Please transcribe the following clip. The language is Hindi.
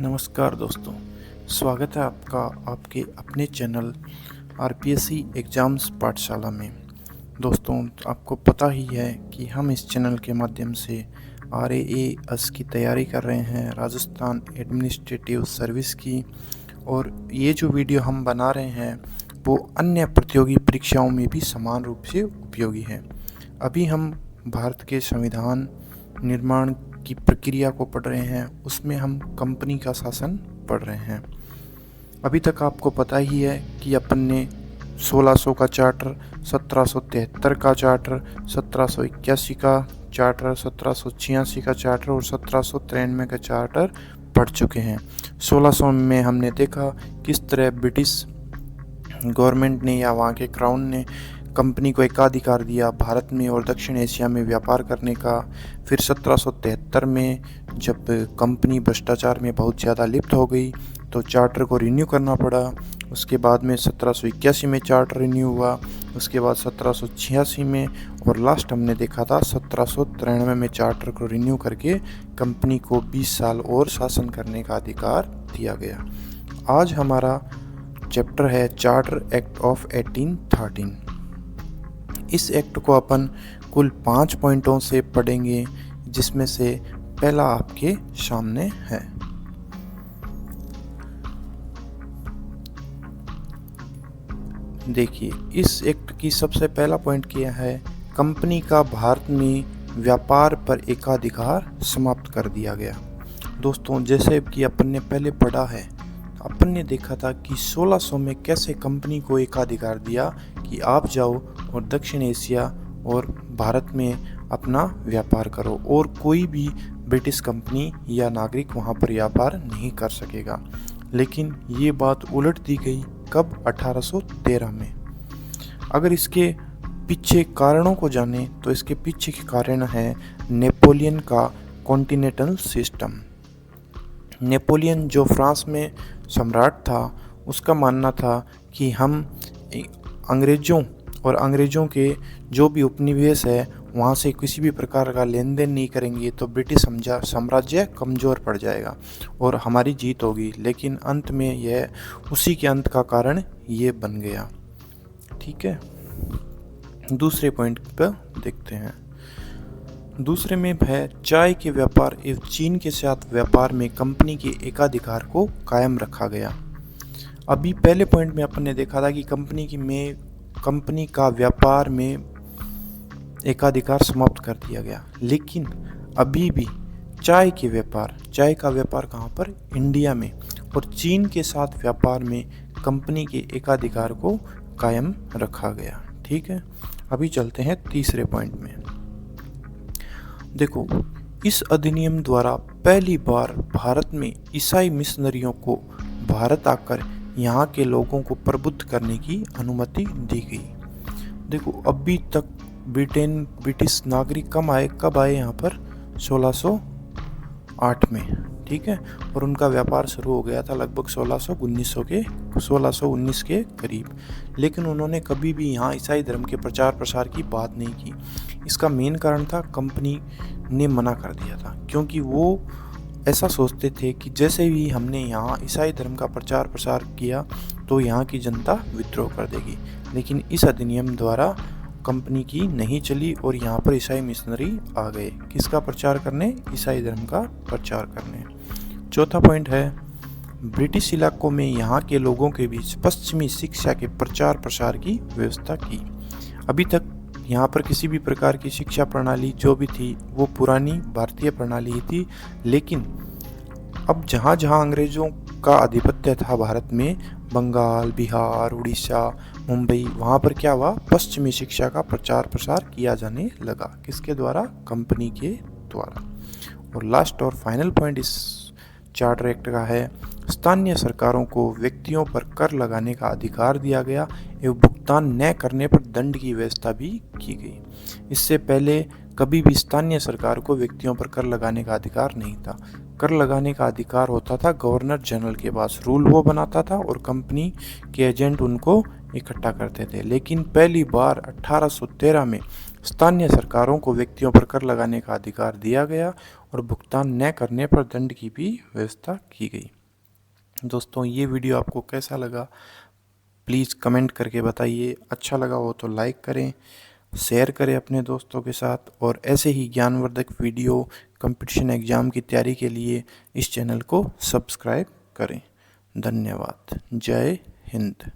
नमस्कार दोस्तों, स्वागत है आपका आपके अपने चैनल आरपीएससी एग्ज़ाम्स पाठशाला में। दोस्तों, आपको पता ही है कि हम इस चैनल के माध्यम से आरएएएस की तैयारी कर रहे हैं, राजस्थान एडमिनिस्ट्रेटिव सर्विस की। और ये जो वीडियो हम बना रहे हैं वो अन्य प्रतियोगी परीक्षाओं में भी समान रूप से उपयोगी है। अभी हम भारत के संविधान निर्माण की प्रक्रिया को पढ़ रहे हैं, उसमें हम कंपनी का शासन पढ़ रहे हैं। अभी तक आपको पता ही है कि अपन ने 1600 का चार्टर, 1773 का चार्टर, 1781 का चार्टर, 1786 का चार्टर और 1793 का चार्टर पढ़ चुके हैं। 1600 में हमने देखा किस तरह ब्रिटिश गवर्नमेंट ने या वहाँ के क्राउन ने कंपनी को एकाधिकार दिया भारत में और दक्षिण एशिया में व्यापार करने का। फिर 1773 में जब कंपनी भ्रष्टाचार में बहुत ज़्यादा लिप्त हो गई तो चार्टर को रिन्यू करना पड़ा। उसके बाद में 1781 में चार्टर रिन्यू हुआ, उसके बाद 1786 में, और लास्ट हमने देखा था 1793 में चार्टर को रिन्यू करके कंपनी को 20 साल और शासन करने का अधिकार दिया गया। आज हमारा चैप्टर है चार्टर एक्ट ऑफ 1813। इस एक्ट को अपन कुल 5 पॉइंटों से पढ़ेंगे, जिसमें से पहला आपके सामने है। देखिए, इस एक्ट की सबसे पहला पॉइंट क्या है, कंपनी का भारत में व्यापार पर एकाधिकार समाप्त कर दिया गया। दोस्तों, जैसे कि अपन ने पहले पढ़ा है, अपन ने देखा था कि 1600 में कैसे कंपनी को एकाधिकार दिया कि आप जाओ और दक्षिण एशिया और भारत में अपना व्यापार करो और कोई भी ब्रिटिश कंपनी या नागरिक वहाँ पर व्यापार नहीं कर सकेगा। लेकिन ये बात उलट दी गई कब? 1813 में। अगर इसके पीछे कारणों को जाने तो इसके पीछे के कारण है नेपोलियन का कॉन्टिनेंटल सिस्टम। नेपोलियन जो फ्रांस में सम्राट था, उसका मानना था कि हम अंग्रेज़ों के जो भी उपनिवेश है वहाँ से किसी भी प्रकार का लेन देन नहीं करेंगे तो ब्रिटिश साम्राज्य कमज़ोर पड़ जाएगा और हमारी जीत होगी। लेकिन अंत में यह उसी के अंत का कारण ये बन गया। ठीक है, दूसरे पॉइंट पर देखते हैं। दूसरे में है चाय के व्यापार एवं चीन के साथ व्यापार में कंपनी के एकाधिकार को कायम रखा गया। अभी पहले पॉइंट में अपन ने देखा था कि कंपनी का व्यापार में एकाधिकार समाप्त कर दिया गया, लेकिन अभी भी चाय का व्यापार कहाँ पर? इंडिया में। और चीन के साथ व्यापार में कंपनी के एकाधिकार को कायम रखा गया। ठीक है, अभी चलते हैं तीसरे पॉइंट में। देखो, इस अधिनियम द्वारा पहली बार भारत में ईसाई मिशनरियों को भारत आकर यहाँ के लोगों को प्रबुद्ध करने की अनुमति दी गई। देखो, अभी तक ब्रिटिश नागरिक कब आए यहाँ पर? 1608 में। ठीक है, और उनका व्यापार शुरू हो गया था लगभग 1619 के करीब। लेकिन उन्होंने कभी भी यहाँ ईसाई धर्म के प्रचार प्रसार की बात नहीं की। इसका मेन कारण था कंपनी ने मना कर दिया था, क्योंकि वो ऐसा सोचते थे कि जैसे भी हमने यहाँ ईसाई धर्म का प्रचार प्रसार किया तो यहाँ की जनता विद्रोह कर देगी। लेकिन इस अधिनियम द्वारा कंपनी की नहीं चली और यहाँ पर ईसाई मिशनरी आ गए। किसका प्रचार करने? ईसाई धर्म का प्रचार करने। चौथा पॉइंट है ब्रिटिश इलाकों में यहाँ के लोगों के बीच पश्चिमी शिक्षा के प्रचार प्रसार की व्यवस्था की। अभी तक यहाँ पर किसी भी प्रकार की शिक्षा प्रणाली जो भी थी वो पुरानी भारतीय प्रणाली ही थी। लेकिन अब जहाँ जहाँ अंग्रेज़ों का आधिपत्य था भारत में, बंगाल, बिहार, उड़ीसा, मुंबई, वहाँ पर क्या हुआ? पश्चिमी शिक्षा का प्रचार प्रसार किया जाने लगा। किसके द्वारा? कंपनी के द्वारा। और लास्ट और फाइनल पॉइंट इस चार्टर एक्ट का है स्थानीय सरकारों को व्यक्तियों पर कर लगाने का अधिकार दिया गया एवं भुगतान न करने पर दंड की व्यवस्था भी की गई। इससे पहले कभी भी स्थानीय सरकार को व्यक्तियों पर कर लगाने का अधिकार नहीं था। कर लगाने का अधिकार होता था गवर्नर जनरल के पास, रूल वो बनाता था और कंपनी के एजेंट उनको इकट्ठा करते थे। लेकिन पहली बार 1813 में स्थानीय सरकारों को व्यक्तियों पर कर लगाने का अधिकार दिया गया और भुगतान न करने पर दंड की भी व्यवस्था की गई। दोस्तों, ये वीडियो आपको कैसा लगा प्लीज़ कमेंट करके बताइए। अच्छा लगा हो तो लाइक करें, शेयर करें अपने दोस्तों के साथ, और ऐसे ही ज्ञानवर्धक वीडियो कंपटीशन एग्ज़ाम की तैयारी के लिए इस चैनल को सब्सक्राइब करें। धन्यवाद। जय हिंद।